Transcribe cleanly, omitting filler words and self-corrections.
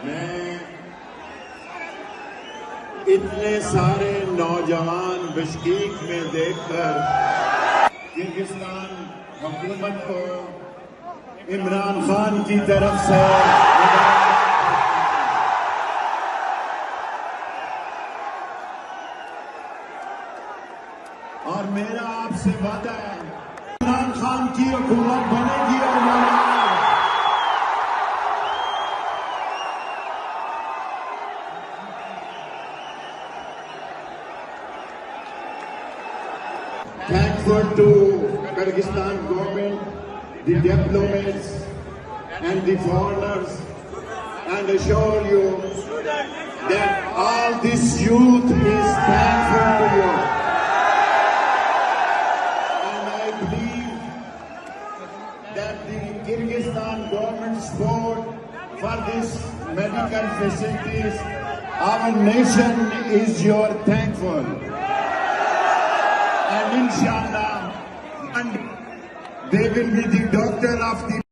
मैं इतने सारे नौजवान बिश्केक में देखकर किर्गिस्तान हुकूमत को इमरान खान की तरफ से और मेरा आपसे वादा है, इमरान खान की हुकूमत बनेगी और बनेगी। Thankful to Kyrgyzstan government, the diplomats and the foreigners, and assure you that all this youth is thankful to you. And I believe that the Kyrgyzstan government support for this medical facilities, our nation is your thankful. And inshallah, and they will be the doctor of the